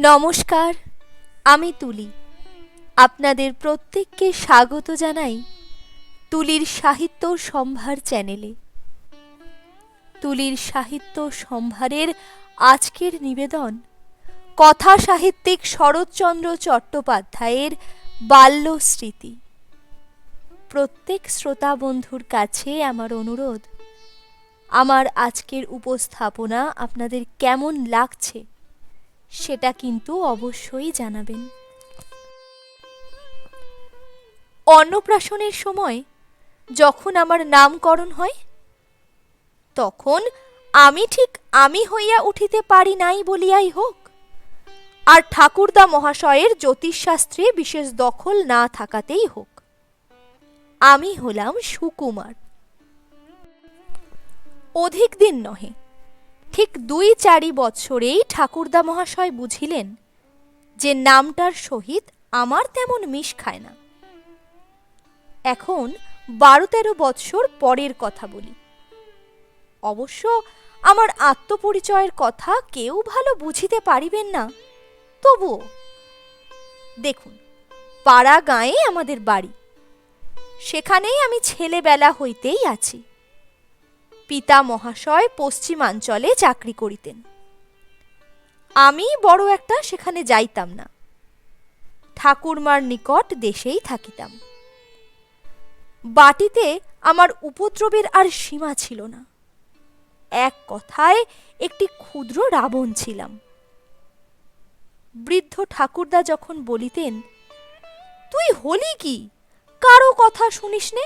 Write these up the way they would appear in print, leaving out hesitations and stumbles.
নমস্কার, আমি তুলি। আপনাদের প্রত্যেককে স্বাগত জানাই তুলির সাহিত্য সম্ভার চ্যানেলে। তুলির সাহিত্য সম্ভারের আজকের নিবেদন কথা সাহিত্যিক শরৎচন্দ্র চট্টোপাধ্যায়ের বাল্যস্মৃতি। প্রত্যেক শ্রোতা বন্ধুর কাছে আমার অনুরোধ, আমার আজকের উপস্থাপনা আপনাদের কেমন লাগছে সেটা কিন্তু অবশ্যই জানাবেন। অন্নপ্রাশনের সময় যখন আমার নামকরণ হয়, তখন আমি ঠিক আমি হইয়া উঠিতে পারি নাই বলিয়াই হোক, আর ঠাকুরদা মহাশয়ের জ্যোতিষশাস্ত্রে বিশেষ দখল না থাকাতেই হোক, আমি হলাম সুকুমার। অধিক দিন নহে, ঠিক ২-৪ বৎসরেই ঠাকুরদা মহাশয় বুঝিলেন যে নামটার সহিত আমার তেমন মিশ খায় না। এখন ১২-১৩ বৎসর পরের কথা বলি। অবশ্য আমার আত্মপরিচয়ের কথা কেউ ভালো বুঝিতে পারিবেন না, তবুও দেখুন, পাড়া গাঁয়ে আমাদের বাড়ি, সেখানেই আমি ছেলেবেলা হইতেই আছি। পিতা মহাশয় পশ্চিমাঞ্চলে চাকরি করিতেন। আমি বড় একটা সেখানে যাইতাম না, ঠাকুরমার নিকট দেশেই থাকিতাম। বাটিতে আমার উপদ্রবের আর সীমা ছিল না। এক কথায় একটি ক্ষুদ্র রাবণ ছিলাম। বৃদ্ধ ঠাকুরদা যখন বলিতেন, তুই হলি কি, কারো কথা শুনিস নে,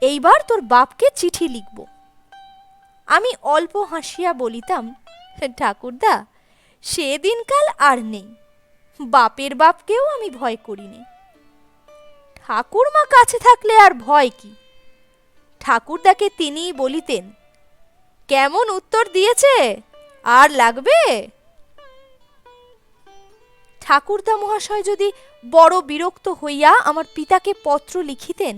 এইবার তোর বাপকে চিঠি লিখব, আমি অল্প হাসিয়া বলিতাম, ঠাকুরদা, সে দিনকাল আর নেই, বাপের বাপকেও আমি ভয় করিনি। ঠাকুরমা কাছে থাকলে আর ভয় কি? ঠাকুরদাকে তিনিই বলিতেন, কেমন উত্তর দিয়েছে, আর লাগবে? ঠাকুরদা মহাশয় যদি বড় বিরক্ত হইয়া আমার পিতাকে পত্র লিখিতেন,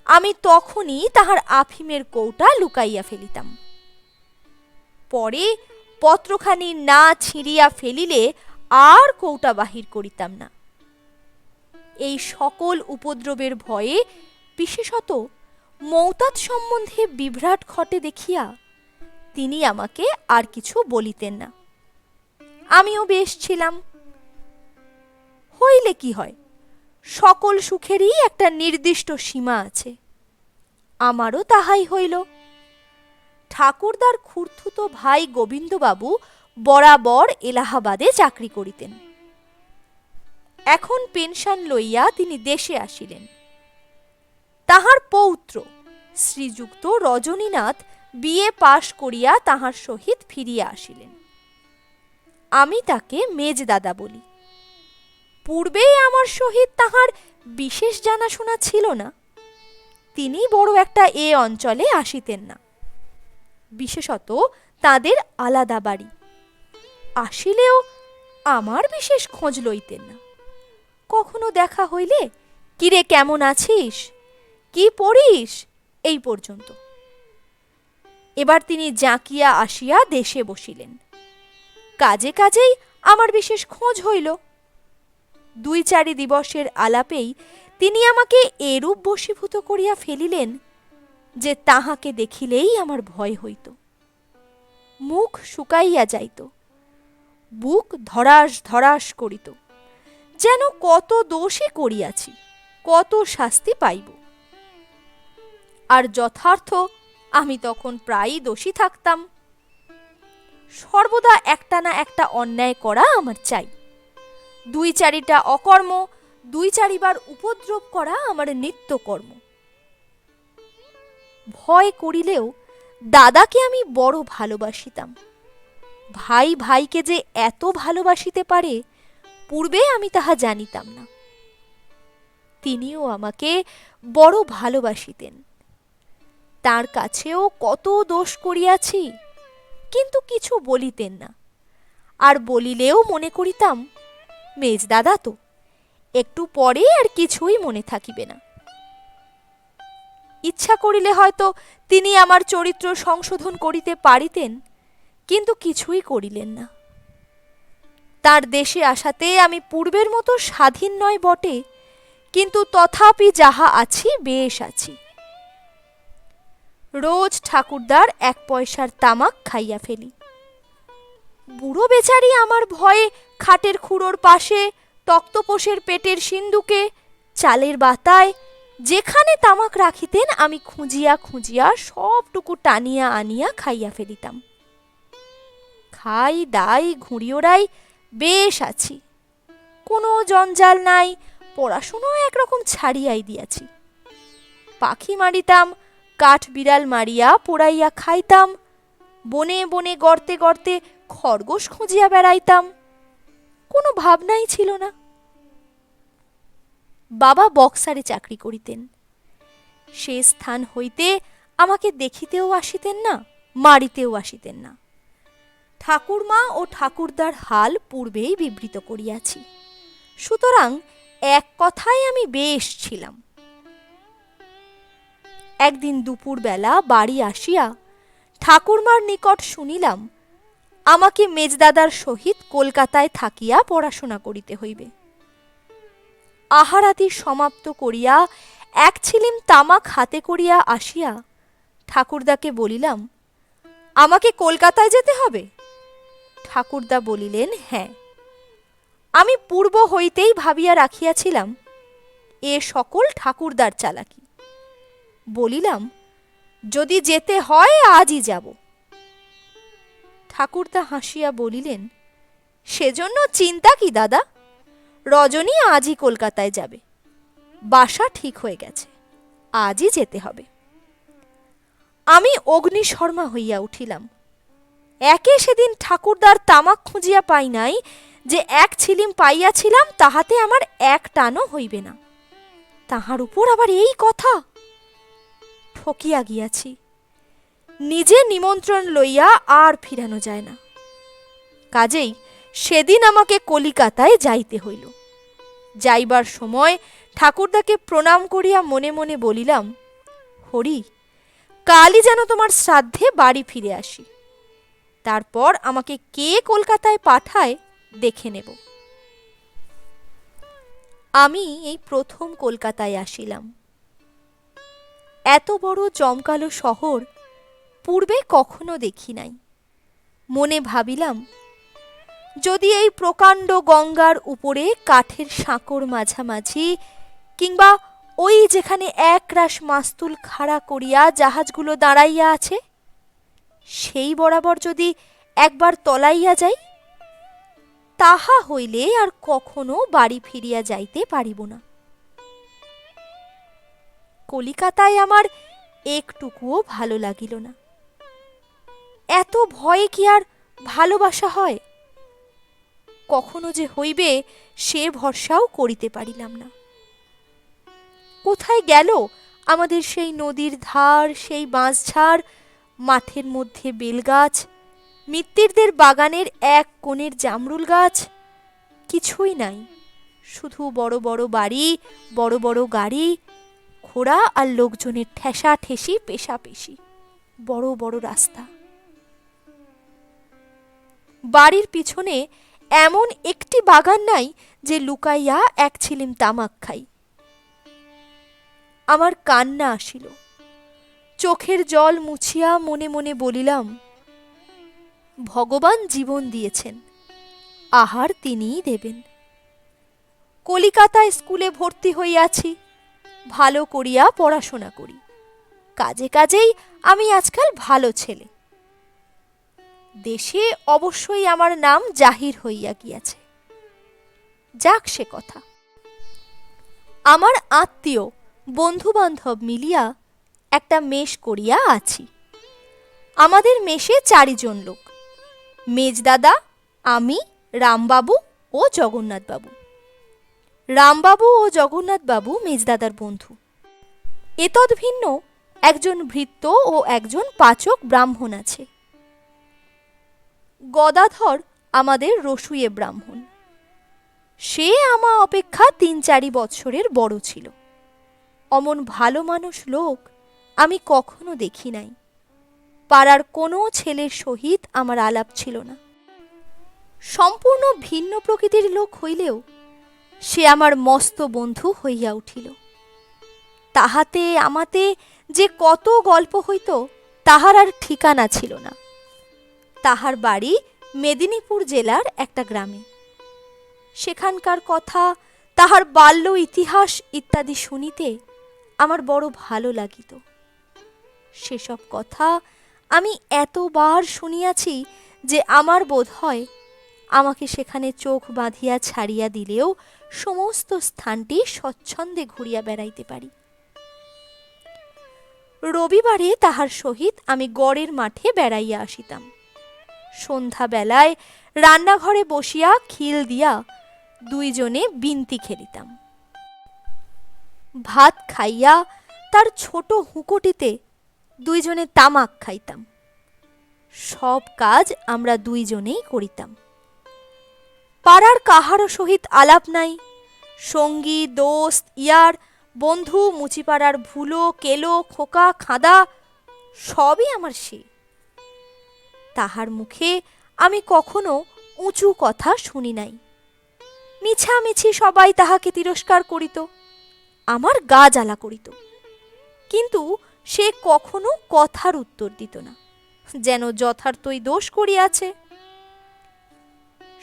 আমি তখনই তাহার আফিমের কৌটা লুকাইয়া ফেলিতাম। পরে পত্রখানি না ছিঁড়িয়া ফেলিলে আর কৌটা বাহির করিতাম না। এই সকল উপদ্রবের ভয়ে, বিশেষত মৌতাত সম্বন্ধে বিভ্রাট ঘটে দেখিয়া তিনি আমাকে আর কিছু বলিতেন না। আমিও বেশ ছিলাম। হইলে কি হয়, সকল সুখেরই একটা নির্দিষ্ট সীমা আছে। আমারও তাহাই হইল। ঠাকুরদার খুড়তুতো ভাই গোবিন্দবাবু বরাবর এলাহাবাদে চাকরি করিতেন। এখন পেনশন লইয়া তিনি দেশে আসিলেন। তাহার পৌত্র শ্রীযুক্ত রজনীনাথ বিএ পাশ করিয়া তাহার সহিত ফিরিয়া আসিলেন। আমি তাকে মেজদাদা বলি। পূর্বেই আমার সহিত তাহার বিশেষ জানাশোনা ছিল না। তিনি বড় একটা এ অঞ্চলে আসিতেন না, বিশেষত তাদের আলাদা বাড়ি। আসিলেও আমার বিশেষ খোঁজ লইতেন না। কখনো দেখা হইলে, কিরে কেমন আছিস, কি পড়িস, এই পর্যন্ত। এবার তিনি জাঁকিয়া আসিয়া দেশে বসিলেন। কাজে কাজেই আমার বিশেষ খোঁজ হইল। ২-৪ দিবসের আলাপেই তিনি আমাকে এরূপ বশীভূত করিয়া ফেলিলেন যে তাহাকে দেখিলেই আমার ভয় হইত। মুখ শুকাইয়া যাইত, বুক ধড়াস ধড়াস করিত, যেন কত দোষই করিয়াছি, কত শাস্তি পাইব। আর যথার্থ আমি তখন প্রায়ই দোষী থাকতাম। সর্বদা একটা না একটা অন্যায় করা আমার চাই। ২-৪টা অকর্ম, ২-৪ বার উপদ্রব করা আমার নিত্যকর্ম। ভয় করিলেও দাদাকে আমি বড় ভালোবাসিতাম। ভাই ভাইকে যে এত ভালোবাসিতে পারে, পূর্বে আমি তাহা জানিতাম না। তিনিও আমাকে বড় ভালোবাসিতেন। তার কাছেও কত দোষ করিয়াছি, কিন্তু কিছু বলিতেন না। আর বলিলেও মনে করিতাম, মেজদাদা তো, একটু পরে আর কিছুই মনে থাকিবে না। ইচ্ছা করিলে হয়তো তিনি আমার চরিত্র সংশোধন করিতে পারিতেন, কিন্তু কিছুই করিলেন না। তার দেশে আসাতে আমি পূর্বের মতো স্বাধীন নয় বটে, কিন্তু তথাপি যাহা আছি বেশ আছি। রোজ ঠাকুরদার 1 পয়সার তামাক খাইয়া ফেলি। বুড়ো বেচারি আমার ভয়ে খাটের খুঁড়োর পাশে, তক্তপোষের পেটের সিন্দুকে, চালের বাতায় যেখানে তামাক রাখিতেন আমি খুঁজিয়া খুঁজিয়া সবটুকু টানিয়া আনিয়া খাইয়া ফেলিতাম। খাই দাই ঘুড়ি ওড়াই বেশ আছি, কোনো জঞ্জাল নাই, পড়াশুনো একরকম ছাড়িয়াই দিয়াছি। পাখি মারিতাম, কাঠ বিড়াল মারিয়া পোড়াইয়া খাইতাম, বনে বনে গর্তে গর্তে খরগোশ খুঁজিয়া বেড়াইতাম, কোনো ভাবনাই ছিল না। বাবা বক্সারে চাকরি করিতেন। সে স্থান হইতে আমাকে দেখিতেও আসিতেন না, মারিতেও আসিতেন না। ঠাকুরমা ও ঠাকুরদার হাল পূর্বেই বিবৃত করিয়াছি, সুতরাং এক কথায় আমি বেশ ছিলাম। একদিন দুপুরবেলা বাড়ি আসিয়া ঠাকুরমার নিকট শুনিলাম আমাকে মেজদাদার সহিত কলকাতায় থাকিয়া পড়াশোনা করিতে হইবে। আহারাদি সমাপ্ত করিয়া 1 ছিলিম তামাক হাতে করিয়া আসিয়া ঠাকুরদাকে বলিলাম, আমাকে কলকাতায় যেতে হবে? ঠাকুরদা বলিলেন, হ্যাঁ। আমি পূর্ব হইতেই ভাবিয়া রাখিয়াছিলাম এ সকল ঠাকুরদার চালাকি। বলিলাম, যদি যেতে হয় আজই যাব। ঠাকুরদা হাসিয়া বলিলেন, সেজন্য চিন্তা কি দাদা, রজনী আজই কলকাতায় যাবে, বাসা ঠিক হয়ে গেছে, আজই যেতে হবে। আমি অগ্নিশর্মা হইয়া উঠিলাম। একে সেদিন ঠাকুরদার তামাক খুঁজিয়া পাই নাই, যে 1 ছিলিম পাইয়াছিলাম তাহাতে আমার 1 টানও হইবে না, তাহার উপর আবার এই কথা। ঠকিয়া গিয়াছি, নিজে নিমন্ত্রণ লইয়া আর ফিরানো যায় না। কাজেই সেদিন আমাকে কলিকাতায় যাইতে হইল। যাইবার সময় ঠাকুরদাকে প্রণাম করিয়া মনে মনে বলিলাম, হরি, কালই যেন তোমার শ্রাদ্ধে বাড়ি ফিরে আসি, তারপর আমাকে কে কলকাতায় পাঠায় দেখে নেব। আমি এই প্রথম কলকাতায় আসিলাম। এত বড় জমকালো শহর পূর্বে কখনো দেখি নাই। মনে ভাবিলাম, যদি এই প্রকাণ্ড গঙ্গার উপরে কাঠের সাঁকোর মাঝামাঝি, কিংবা ওই যেখানে একরাশ মাস্তুল খাড়া করিয়া জাহাজগুলো দাঁড়াইয়া আছে, সেই বরাবর যদি একবার তলাইয়া যাই, তাহা হইলে আর কখনো বাড়ি ফিরিয়া যাইতে পারিব না। কলিকাতায় আমার একটুকুও ভালো লাগিল না। এত ভয়ে কি আর ভালোবাসা হয়? কখনো যে হইবে সে ভরসাও করিতে পারিলাম না। কোথায় গেল আমাদের সেই নদীর ধার, সেই বাঁশঝাড়, মাঠের মধ্যে বেলগাছ, মিত্তিরদের বাগানের এক কোণের জামরুল গাছ? কিছুই নাই, শুধু বড় বড় বাড়ি, বড় বড় গাড়ি, ঘোড়া আর লোকজনের ঠেসা ঠেসি পেশাপেশি, বড় বড় রাস্তা। বাড়ির পিছনে এমন একটি বাগান নাই যে লুকাইয়া 1 ছিলিম তামাক খাই। আমার কান্না আসিল। চোখের জল মুছিয়া মনে মনে বলিলাম, ভগবান জীবন দিয়েছেন, আহার তিনিই দেবেন। কলিকাতায় স্কুলে ভর্তি হইয়াছি, ভালো করিয়া পড়াশোনা করি, কাজে কাজেই আমি আজকাল ভালো ছেলে। দেশে অবশ্যই আমার নাম জাহির হইয়া গিয়াছে। যাক সে কথা। আমার আত্মীয় বন্ধুবান্ধব মিলিয়া একটা মেশ করিয়া আছি। আমাদের মেশে 4 জন লোক, মেজদাদা, আমি, রামবাবু ও জগন্নাথবাবু। রামবাবু ও জগন্নাথবাবু মেজদাদার বন্ধু। এতদ ভিন্ন একজন ভৃত্য ও একজন পাচক ব্রাহ্মণ আছে। গদাধর আমাদের রসুয়ে ব্রাহ্মণ। সে আমা অপেক্ষা 3-4 বৎসরের বড় ছিল। অমন ভালো মানুষ লোক আমি কখনো দেখি নাই। পাড়ার কোনো ছেলের সহিত আমার আলাপ ছিল না। সম্পূর্ণ ভিন্ন প্রকৃতির লোক হইলেও সে আমার মস্ত বন্ধু হইয়া উঠিল। তাহাতে আমাতে যে কত গল্প হইত তাহার আর ঠিকানা ছিল না। তাহার বাড়ি মেদিনীপুর জেলার একটা গ্রামে। সেখানকার কথা, তাহার বাল্য ইতিহাস ইত্যাদি শুনিতে আমার বড় ভালো লাগিত। সেসব কথা আমি এতবার শুনিয়াছি যে আমার বোধ হয় আমাকে সেখানে চোখ বাঁধিয়া ছাড়িয়া দিলেও সমস্ত স্থানটি স্বচ্ছন্দে ঘুরিয়া বেড়াইতে পারি। রবিবারে তাহার সহিত আমি গড়ের মাঠে বেড়াইয়া আসিতাম। সন্ধ্যাবেলায় রান্নাঘরে বসিয়া খিল দিয়া দুইজনে বিন্তি খেলিতাম। ভাত খাইয়া তার ছোট হুঁকোটিতে দুইজনে তামাক খাইতাম। সব কাজ আমরা দুইজনেই করিতাম। পাড়ার কাহারও সহিত আলাপ নাই। সঙ্গী, দোস্ত, ইয়ার, বন্ধু, মুচিপাড়ার ভুলো, কেলো, খোকা, খাদা সবই আমার সে। তাহার মুখে আমি কখনো উঁচু কথা শুনি নাই। মিছামিছি সবাই তাহাকে তিরস্কার করিত, আমার গা জ্বালা করিত, কিন্তু সে কখনো কথার উত্তর দিত না, যেন যথার্থই দোষ করিয়াছে।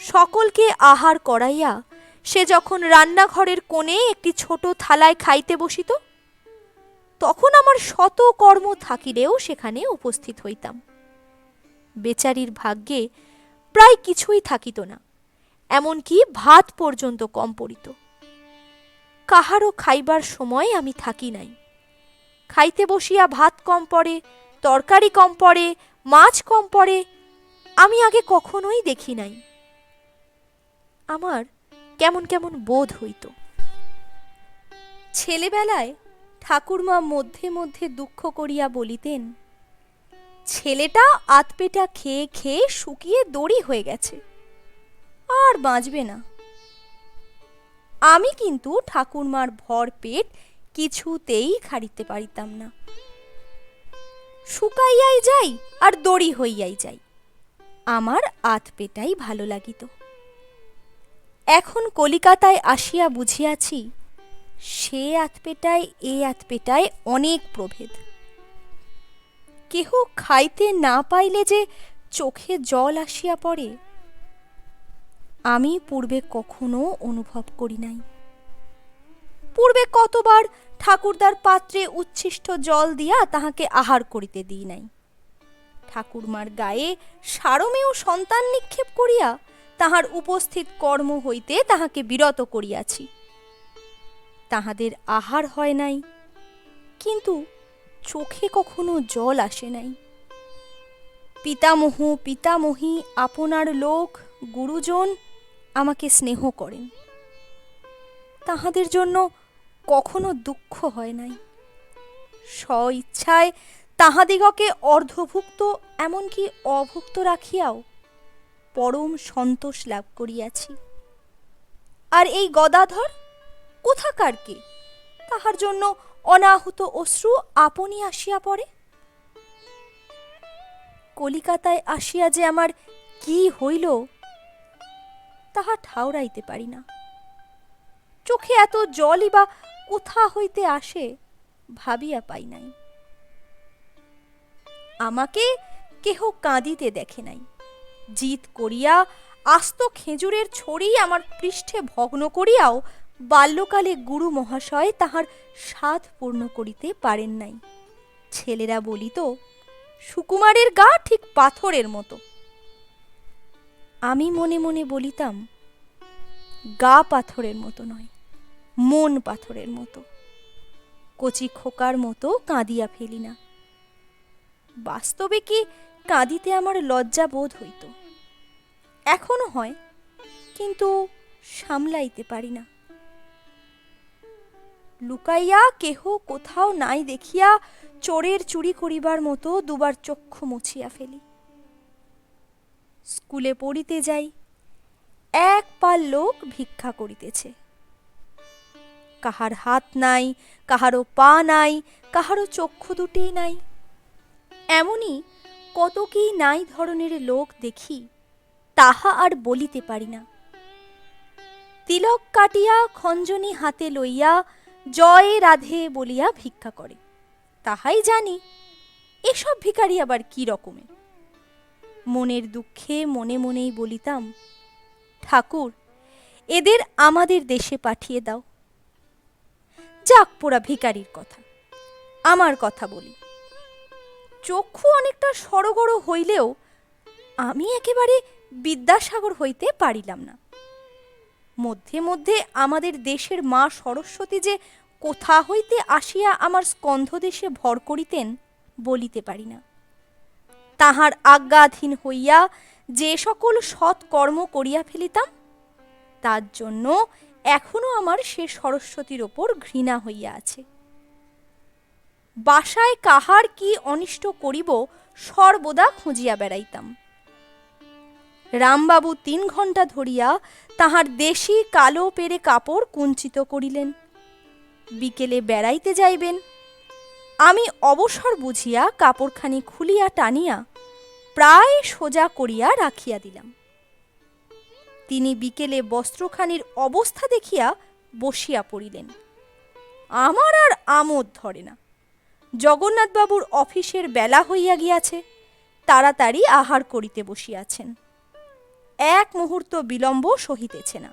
সকলকে আহার করাইয়া সে যখন রান্নাঘরের কোণে একটি ছোট থালায় খাইতে বসিত, তখন আমার শত কর্ম থাকিলেও সেখানে উপস্থিত হইতাম। বেচারির ভাগ্যে প্রায় কিছুই থাকিত না, এমনকি ভাত পর্যন্ত কম পড়িত। কাহারও খাইবার সময় আমি থাকি নাই। খাইতে বসিয়া ভাত কম পড়ে, তরকারি কম পড়ে, মাছ কম পড়ে, আমি আগে কখনোই দেখি নাই। আমার কেমন কেমন বোধ হইত। ছেলেবেলায় ঠাকুরমা মধ্যে মধ্যে দুঃখ করিয়া বলিতেন, ছেলেটা আতপেটা খেয়ে খেয়ে শুকিয়ে দড়ি হয়ে গেছে, আর বাঁচবে না। আমি কিন্তু ঠাকুরমার ভর পেট কিছুতেই খাড়িতে পারিতাম না। শুকাইয়াই যাই আর দড়ি হইয়াই যাই, আমার আতপেটাই ভালো লাগিত। এখন কলিকাতায় আসিয়া বুঝিয়াছি সে আতপেটায় এ আতপেটায় অনেক প্রভেদ। কেহ খাইতে না পাইলে যে চোখে জল আসিয়া পড়ে, আমি পূর্বে কখনো অনুভব করি নাই। পূর্বে কতবার ঠাকুরদার পাত্রে উচ্ছিষ্ট জল দিয়া তাহাকে আহার করিতে দিই নাই। ঠাকুরমার গায়ে সারমেয় সন্তান নিক্ষেপ করিয়া তাহার উপস্থিত কর্ম হইতে তাহাকে বিরত করিয়াছি। তাহাদের আহার হয় নাই, কিন্তু চোখে কখনো জল আসে নাই। পিতামহ, পিতামহী, আপনার লোক, গুরুজন আমাকে স্নেহ করেন, তাহাদের জন্য কখনো দুঃখ হয় নাই। স্বইচ্ছায় তাহাদিগকে অর্ধভুক্ত এমনকি অভুক্ত রাখিয়াও পরম সন্তোষ লাভ করিয়াছি। আর এই গদাধর কোথাকার কে? তাহার জন্য অনাহুত অশ্রু আপনি আসিয়া পড়ে। কলিকাতায় আসিয়া যে আমার কি হইল তাহা ঠাউরাইতে পারি না। চোখে এত জলই বা কোথা হইতে আসে ভাবিয়া পাই নাই। আমাকে কেহ কাঁদিতে দেখে নাই। জিত করিয়া আস্ত খেজুরের ছড়ি আমার পৃষ্ঠে ভগ্ন করিয়াও বাল্যকালে গুরু মহাশয় তাহার সাধ পূর্ণ করিতে পারেন নাই। ছেলেরা বলিত, সুকুমারের গা ঠিক পাথরের মতো। আমি মনে মনে বলিতাম, গা পাথরের মতো নয়, মন পাথরের মতো। কচি খোকার মতো কাঁদিয়া ফেলি না। বাস্তবে কি কাঁদিতে আমার লজ্জা বোধ হইত, এখনো হয়, কিন্তু সামলাইতে পারি না। লুকাইয়া কেহ কোথাও নাই দেখিয়া চোরের চুরি করিবার মতো দুবার চক্ষু মুছিয়া ফেলি। স্কুলে পড়িতে যাই, এক পাল লোক ভিক্ষা করিতেছে। কাহার হাত নাই, কাহারও পা নাই, কাহারও চক্ষু দুটি নাই। এমনই কত কি নাই ধরনের লোক দেখি, তাহা আর বলিতে পারি না। তিলক কাটিয়া খঞ্জনী হাতে লইয়া জয় রাধে বলিয়া ভিক্ষা করে, তাহাই জানি। এসব ভিখারি আবার কি রকমের? মনের দুঃখে মনে মনেই বলিতাম, ঠাকুর, এদের আমাদের দেশে পাঠিয়ে দাও। যাক পোড়া ভিখারির কথা, আমার কথা বলি। চক্ষু অনেকটা সড়গড় হইলেও আমি একেবারে বিদ্যাসাগর হইতে পারিলাম না। মধ্যে মধ্যে আমাদের দেশের মা সরস্বতী যে কোথা হইতে আসিয়া আমার স্কন্ধদেশে ভর করিতেন বলিতে পারি না। তাহার আজ্ঞাধীন হইয়া যে সকল সৎ কর্ম করিয়া ফেলিতাম, তার জন্য এখনো আমার সে সরস্বতীর ওপর ঘৃণা হইয়া আছে। বাসায় কাহার কি অনিষ্ট করিব সর্বদা খুঁজিয়া বেড়াইতাম। রামবাবু 3 ঘণ্টা ধরিয়া তাহার দেশি কালো পেরে কাপড় কুঞ্চিত করিলেন। বিকেলে বেড়াইতে যাইবেন। আমি অবসর বুঝিয়া কাপড়খানি খুলিয়া টানিয়া প্রায় সোজা করিয়া রাখিয়া দিলাম। তিনি বিকেলে বস্ত্রখানির অবস্থা দেখিয়া বসিয়া পড়িলেন। আমার আর আমোদ ধরে না। জগন্নাথবাবুর অফিসের বেলা হইয়া গিয়াছে, তাড়াতাড়ি আহার করিতে বসিয়াছেন। এক মুহূর্ত বিলম্ব সহিতেছে না।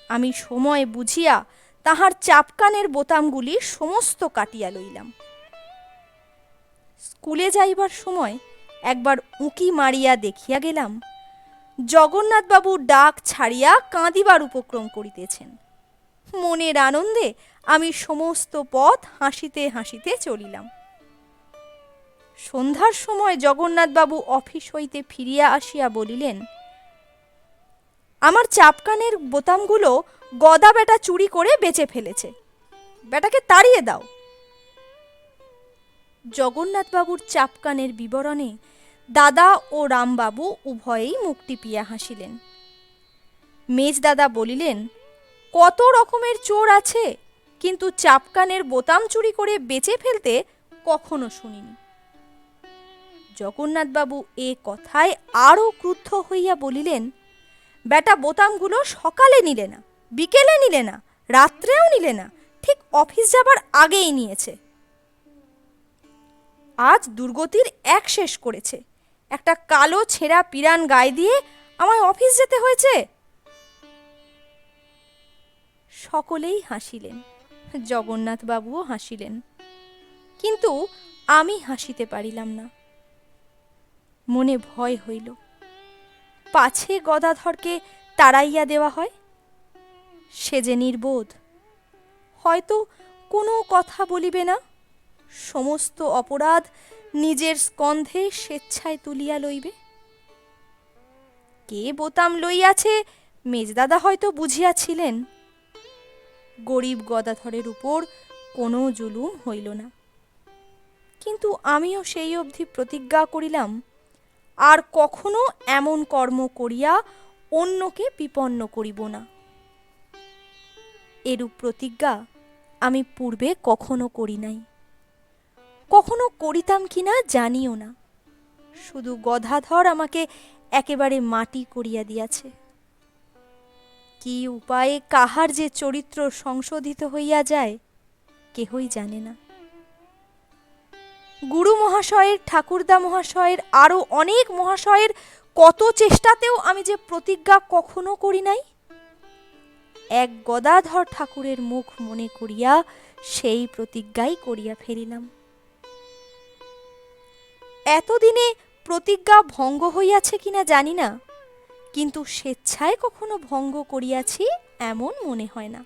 আমি সময় বুঝিয়া তাহার চাপকানের বোতামগুলি সমস্ত কাটিয়া লইলাম। স্কুলে যাইবার সময় একবার উঁকি মারিয়া দেখিয়া গেলাম, জগন্নাথবাবু ডাক ছাড়িয়া কাঁদিবার উপক্রম করিতেছেন। মনের আনন্দে আমি সমস্ত পথ হাসিতে হাসিতে চলিলাম। সন্ধ্যার সময় জগন্নাথবাবু অফিস হইতে ফিরিয়া আসিয়া বলিলেন, আমার চাপকানের বোতামগুলো গদা বেটা চুরি করে বেচে ফেলেছে, বেটাকে তাড়িয়ে দাও। জগন্নাথবাবুর চাপকানের বিবরণে দাদা ও রামবাবু উভয়েই মুখ টিপিয়া হাসিলেন। মেজদাদা বলিলেন, কত রকমের চোর আছে, কিন্তু চাপকানের বোতাম চুরি করে বেচে ফেলতে কখনো শুনিনি। জগন্নাথবাবু এ কথায় আরও ক্রুদ্ধ হইয়া বলিলেন, বেটা বোতামগুলো সকালে নিলে না, বিকেলে নিলে না, রাত্রেও নিলে না, ঠিক অফিস যাবার আগেই নিয়েছে। আজ দুর্গতির এক শেষ করেছে। একটা কালো ছেঁড়া পিরান গায়ে দিয়ে আমায় অফিস যেতে হয়েছে। সকলেই হাসিলেন, জগন্নাথবাবুও হাসিলেন, কিন্তু আমি হাসিতে পারিলাম না। মনে ভয় হইল, পাছে গদাধরকে তাড়াইয়া দেওয়া হয়। সে যে নির্বোধ, হয়তো কোনো কথা বলিবে না, সমস্ত অপরাধ নিজের স্কন্ধে স্বেচ্ছায় তুলিয়া লইবে। কে বোতাম লইয়াছে মেজদাদা হয়তো বুঝিয়াছিলেন। গরিব গদাধরের উপর কোনো জুলুম হইল না। কিন্তু আমিও সেই অবধি প্রতিজ্ঞা করিলাম, আর কখনো এমন কর্ম করিয়া অন্যকে বিপন্ন করিব না। এরূপ প্রতিজ্ঞা আমি পূর্বে কখনো করি নাই, কখনো করিতাম কিনা জানিও না। শুধু গদাধর আমাকে একেবারে মাটি করিয়া দিয়াছে। কি উপায়ে কাহার যে চরিত্র সংশোধিত হইয়া যায় কেহই জানে না। গুরু মহাশয়ের, ঠাকুরদা মহাশয়ের, আরো অনেক মহাশয়ের কত চেষ্টাতেও আমি যে প্রতিজ্ঞা কখনো করি নাই। এক গদাধর ঠাকুরের মুখ মনে করিয়া সেই প্রতিজ্ঞাই করিয়া ফেলিলাম। এতদিনে প্রতিজ্ঞা ভঙ্গ হইয়াছে কিনা জানি না, কিন্তু স্বেচ্ছায় কখনো ভঙ্গ করিয়াছি এমন মনে হয় না।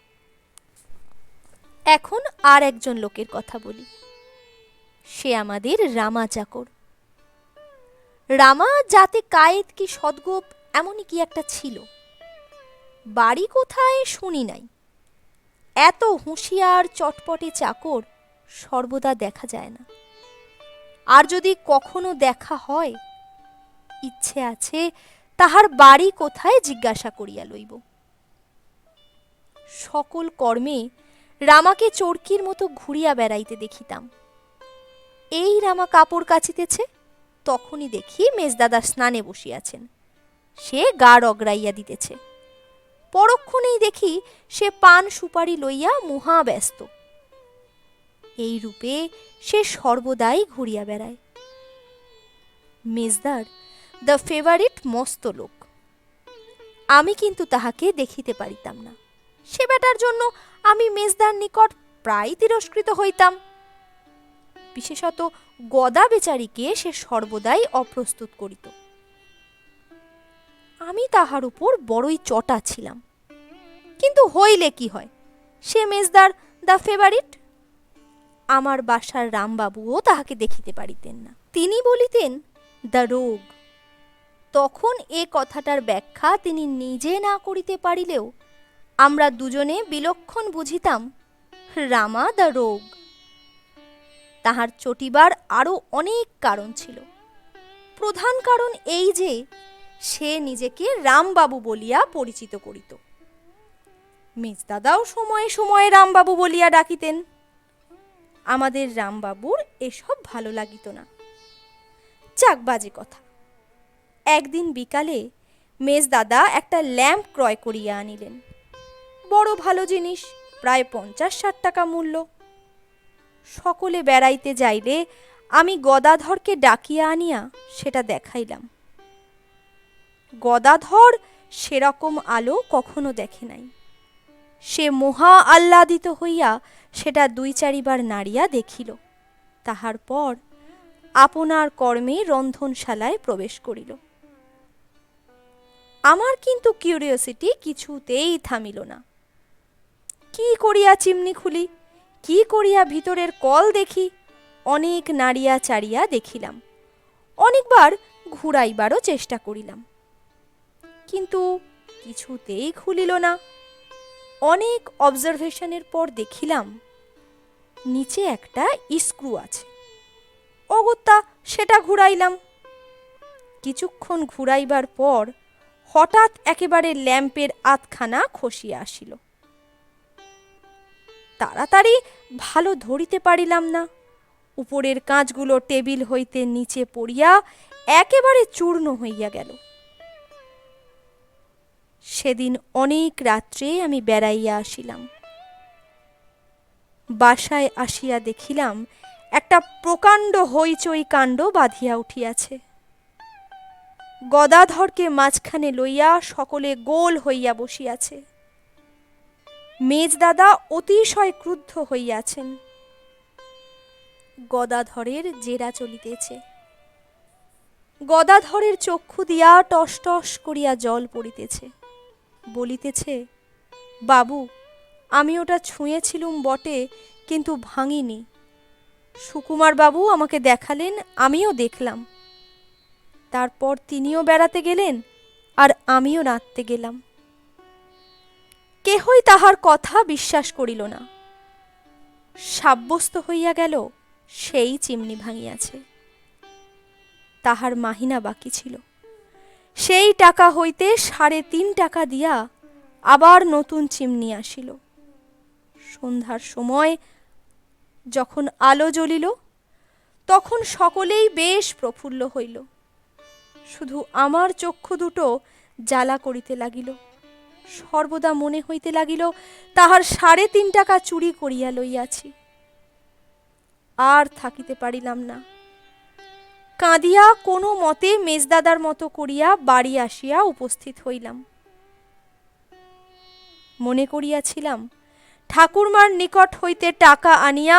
এখন আর একজন লোকের কথা বলি। সে আমাদের রামা চাকর। রামা যাতে কায়েত কি সদগোপ এমনই কি একটা ছিল। বাড়ি কোথায় শুনি নাই। এত হুঁশিয়ার চটপটে চাকর সর্বদা দেখা যায় না। আর যদি কখনো দেখা হয়, ইচ্ছে আছে তাহার বাড়ি কোথায় জিজ্ঞাসা করিয়া লইব। সকল কর্মে রামাকে চোরকির মতো ঘুরিয়া বেড়াইতে দেখিতাম। এই রামা কাপড় কাচিতেছে, তখনই দেখি মেজদাদা স্নানে বসিয়াছেন। সে গা রগড়াইয়া দিতেছে। পরক্ষণেই দেখি সে পান সুপারি লইয়া মহা ব্যস্ত। এই রূপে সে সর্বদাই ঘুরিয়া বেড়ায়। মেজদার দ্য ফেভারিট মস্ত লোক। আমি কিন্তু তাহাকে দেখিতে পারিতাম না। সে বেটার জন্য আমি মেজদার নিকট প্রায় তিরস্কৃত হইতাম। বিশেষত গদা বেচারিকে সে সর্বদাই অপ্রস্তুত করিত। আমি তাহার উপর বড়ই চটা ছিলাম। কিন্তু হইলে কি হয়, সে মেজদার দ্য ফেভারিট। আমার বাসার রামবাবুও তাহাকে দেখিতে পারিতেন না। তিনি বলিতেন দ্য রোগ। তখন এ কথাটার ব্যাখ্যা তিনি নিজে না করিতে পারিলেও আমরা দুজনে বিলক্ষণ বুঝিতাম রামা দ্য রোগ। তাহার চটিবার আরও অনেক কারণ ছিল। প্রধান কারণ এই যে সে নিজেকে রামবাবু বলিয়া পরিচিত করিত। মেজদাদাও সময়ে সময়ে রামবাবু বলিয়া ডাকিতেন। আমাদের রামবাবুর এসব ভালো লাগিত না। যাক, বাজে কথা। একদিন বিকালে মেজদাদা একটা ল্যাম্প ক্রয় করিয়া আনিলেন। বড় ভালো জিনিস, প্রায় 50-60 টাকা মূল্য। সকলে বেড়াইতে যাইলে আমি গদাধরকে ডাকিয়া আনিয়া সেটা দেখাইলাম। গদাধর সেরকম আলো কখনো দেখে নাই। সে মহা আহ্লাদিত হইয়া সেটা 2-4 বার নাড়িয়া দেখিল। তাহার পর আপনার কর্মে রন্ধনশালায় প্রবেশ করিল। আমার কিন্তু কিউরিওসিটি কিছুতেই থামিল না। কি করিয়া চিমনি খুলি, কি করিয়া ভিতরের কল দেখি, অনেক নাড়িয়া চাড়িয়া দেখিলাম। অনেকবার ঘুরাইবারও চেষ্টা করিলাম, কিন্তু কিছুতেই খুলিল না। অনেক অবজারভেশনের পর দেখিলাম নিচে একটা স্ক্রু আছে। অগত্যা সেটা ঘুরাইলাম। কিছুক্ষণ ঘুরাইবার পর হঠাৎ একেবারে ল্যাম্পের আধখানা খসিয়া আসিল। তাড়াতাড়ি ভালো ধরিতে পারিলাম না। উপরের কাঁচগুলো টেবিল হইতে নিচে পড়িয়া একেবারে চূর্ণ হইয়া গেল। সেদিন অনেক রাত্রে আমি বেড়াইয়া আসিলাম। বাসায় আসিয়া দেখিলাম একটা প্রকাণ্ড হইচই কাণ্ড বাঁধিয়া উঠিয়াছে। গদাধরকে মাঝখানে লইয়া সকলে গোল হইয়া বসিয়াছে। মেজদাদা অতিশয় ক্রুদ্ধ হইয়াছেন। গদাধরের জেরা চলিতেছে। গদাধরের চক্ষু দিয়া টস টস করিয়া জল পড়িতেছে। বলিতেছে, বাবু, আমি ওটা ছুঁয়েছিলুম বটে, কিন্তু ভাঙিনি। সুকুমার বাবু আমাকে দেখালেন, আমিও দেখলাম। তারপর তিনিও বেড়াতে গেলেন, আর আমিও নাচতে গেলাম। কেহই তাহার কথা বিশ্বাস করিল না। সাব্যস্ত হইয়া গেল সেই চিমনি ভাঙিয়াছে। তাহার মাহিনা বাকি ছিল। সেই টাকা হইতে 3.5 টাকা দিয়া আবার নতুন চিমনি আসিল। সন্ধ্যার সময় যখন আলো জ্বলিল, তখন সকলেই বেশ প্রফুল্ল হইল। শুধু আমার চক্ষু দুটো জ্বালা করিতে লাগিল। সর্বদা মনে হইতে লাগিল তাহার 3.5 টাকা চুরি করিয়া লইয়াছি। আর থাকিতে পারিলাম না। কাঁদিয়া কোনো মতে মেজদাদার মতো করিয়া বাড়ি আসিয়া উপস্থিত হইলাম। মনে করিয়াছিলাম ঠাকুরমার নিকট হইতে টাকা আনিয়া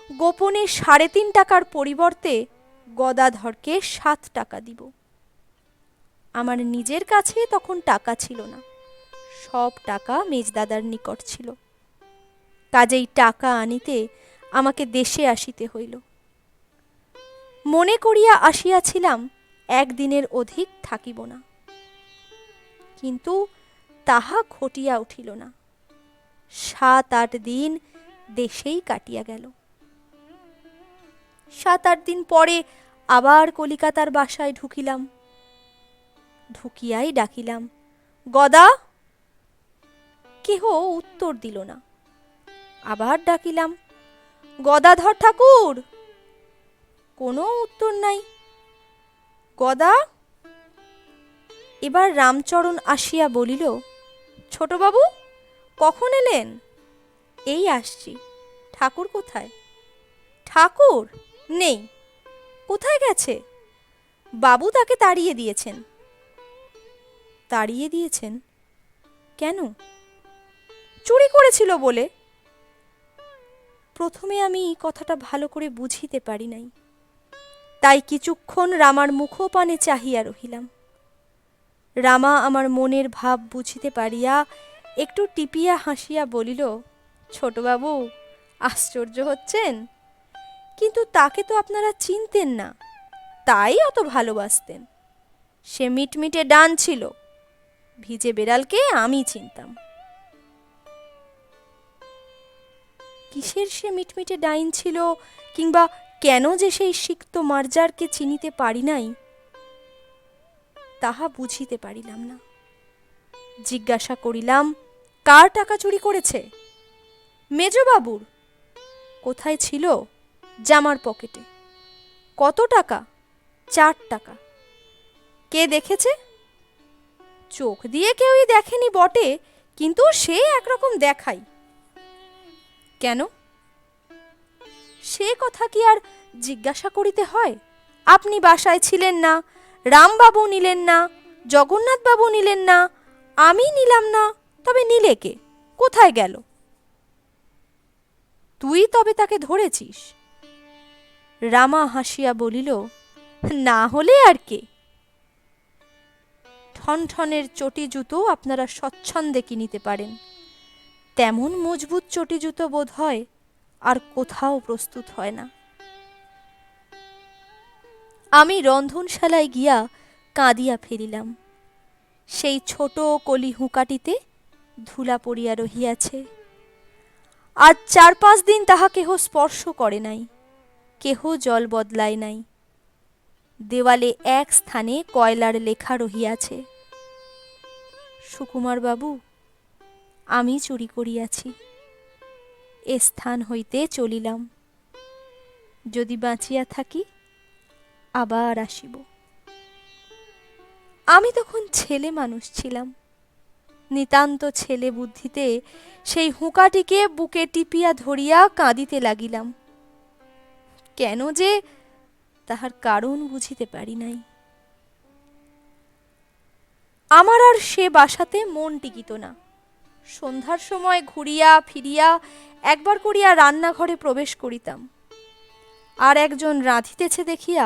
গোপনে 3.5 টাকার পরিবর্তে গদাধরকে 7 টাকা দিব। আমার নিজের কাছে তখন টাকা ছিল না। সব টাকা মেজদাদার নিকট ছিল। কাজেই টাকা আনিতে আমাকে দেশে আসিতে হইল। মনে করিয়া আসিয়াছিলাম একদিনের অধিক থাকিব না, কিন্তু তাহা ঘটিয়া উঠিল না। 7-8 দিন দেশেই কাটিয়া গেল। 7-8 দিন পরে আবার কলিকাতার বাসায় ঢুকিলাম। ঢুকিয়াই ডাকিলাম, গদা। কেহ উত্তর দিল না। আবার ডাকিলাম, গদাধর ঠাকুর। কোনো উত্তর নাই। গদা। এবার রামচরণ আসিয়া বলিল, ছোটবাবু কখন এলেন? এই আসছি। ঠাকুর কোথায়? ঠাকুর নেই। কোথায় গেছে? বাবু তাকে তাড়িয়ে দিয়েছেন। তাড়িয়ে দিয়েছেন কেন? চুরি করেছিল বলে। প্রথমে আমি কথাটা ভালো করে বুঝিতে পারি নাই, তাই কিছুক্ষণ রামার মুখপানে চাহিয়া রহিলাম। রামা আমার মনের ভাব বুঝিতে পারিয়া একটু টিপিয়া হাসিয়া বলিল, ছোটবাবু আশ্চর্য হচ্ছেন, কিন্তু তাকে তো আপনারা চিনতেন না, তাই অত ভালোবাসতেন। সে মিটমিটে ডান ছিল, ভিজে বেড়ালকে আমি চিনতাম। কিসের সে মিটমিটে ডাইন ছিল, কিংবা কেন যে সেই সিক্ত মার্জারকে চিনিতে পারি নাই, তাহা বুঝিতে পারিলাম না। জিজ্ঞাসা করিলাম, কার টাকা চুরি করেছে? মেজবাবুর। কোথায় ছিল? জামার পকেটে। কত টাকা? 4 টাকা। কে দেখেছে? চোখ দিয়ে কেউই দেখেনি বটে, কিন্তু সে একরকম দেখাই। কেন? সে কথা কি আর জিজ্ঞাসা করিতে হয়? আপনি বাসায় ছিলেন না, রামবাবু নিলেন না, জগন্নাথবাবু নিলেন না, আমি নিলাম না, তবে নিলে কে? কোথায় গেল? তুই তবে তাকে ধরেছিস? রামা হাসিয়া বলিল, না হলে আর কে? ঠনঠনের চটি জুতো আপনারা স্বচ্ছন্দে কিনিতে পারেন, তেমন মজবুত চটি জুতো বোধ হয় আর কোথাও প্রস্তুত হয় না। আমি রন্ধনশালায় গিয়া কাঁদিয়া ফিরিলাম। সেই ছোট কলি হুঁকাটিতে ধুলা পড়িয়া রহিয়াছে। আজ 4-5 দিন তাহা কেহ স্পর্শ করে নাই, কেহ জল বদলায় নাই। দেওয়ালে এক স্থানে কয়লার লেখা রহিয়াছে, সুকুমার বাবু, আমি চুরি করিয়াছি, এ স্থান হইতে চলিলাম। যদি বাঁচিয়া থাকি আবার আসিব। আমি তখন ছেলে মানুষ ছিলাম। নিতান্ত ছেলে বুদ্ধিতে সেই হুঁকাটিকে বুকে টিপিয়া ধরিয়া কাঁদিতে লাগিলাম। কেন যে, তাহার কারণ বুঝিতে পারি নাই। আমার আর সে বাসাতে মন টিকিত না। সন্ধ্যার সময় ঘুরিয়া ফিরিয়া একবার করিয়া রান্নাঘরে প্রবেশ করিতাম, আর একজন রাঁধিতেছে দেখিয়া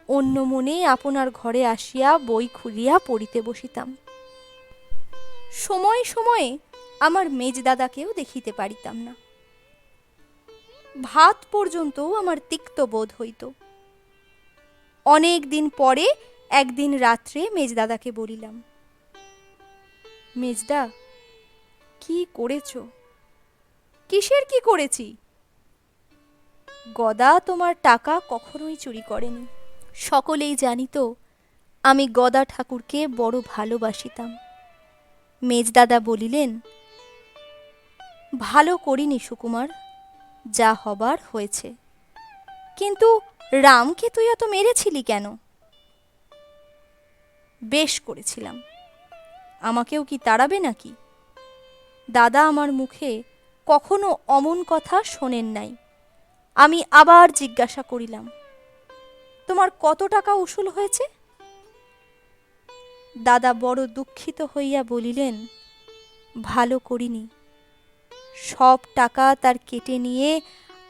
অন্য মনে আপনার ঘরে আসিয়া বই খুলিয়া পড়িতে বসিতাম। সময়ে সময়ে আমার মেজদাদাকেও দেখিতে পারিতাম না। ভাত পর্যন্তও আমার তিক্ত বোধ হইত। অনেক দিন পরে একদিন রাত্রে মেজদাদাকে বলিলাম, মেজদা, কি করেছ? কিসের কি করেছি? গদা তোমার টাকা কখনোই চুরি করেনি। সকলেই জানিত আমি গদা ঠাকুরকে বড় ভালোবাসিতাম। মেজদাদা বলিলেন, ভালো করিনি সুকুমার, যা হবার হয়েছে। কিন্তু রামকে তুই এত মেরেছিলি কেন? বেশ করেছিলাম, আমাকেও কি তাড়াবে নাকি? দাদা আমার মুখে কখনো অমন কথা শোনেন নাই। আমি আবার জিজ্ঞাসা করিলাম, তোমার কত টাকা উসুল হয়েছে? দাদা বড় দুঃখিত হইয়া বলিলেন, ভালো করিনি, সব টাকা তার কেটে নিয়ে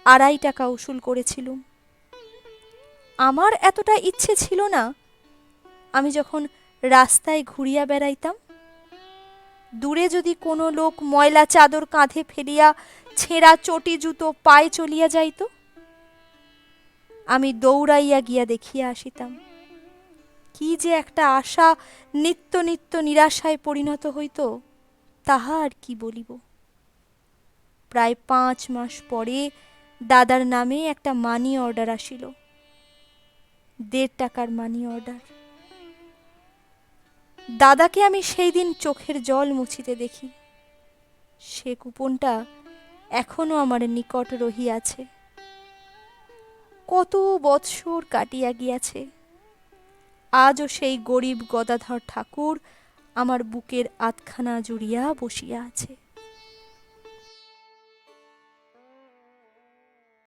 2.5 টাকা উসুল করেছিলুম। আমার এতটা ইচ্ছে ছিল না। আমি যখন রাস্তায় ঘুরিয়া বেড়াইতাম, দূরে যদি কোনো লোক ময়লা চাদর কাঁধে ফেলিয়া ছেঁড়া চটি জুতো পায়ে চলিয়া যাইত, আমি দৌড়াইয়া গিয়া দেখিয়া আসিতাম। কি যে একটা আশা নিত্য নিত্য নিরাশায় পরিণত হইত, তাহা আর কি বলিব। প্রায় 5 মাস পরে দাদার নামে একটা মানি অর্ডার আসিল, 1.5 টাকার মানি অর্ডার। দাদাকে আমি সেই দিন চোখের জল মুছিতে দেখি। সে কুপনটা এখনো আমার নিকট রহিয়াছে। কত বৎসর কাটিয়া গিয়াছে, আজও সেই গরিব গদাধর ঠাকুর আমার বুকের আধখানা জুড়িয়া বসিয়া আছে।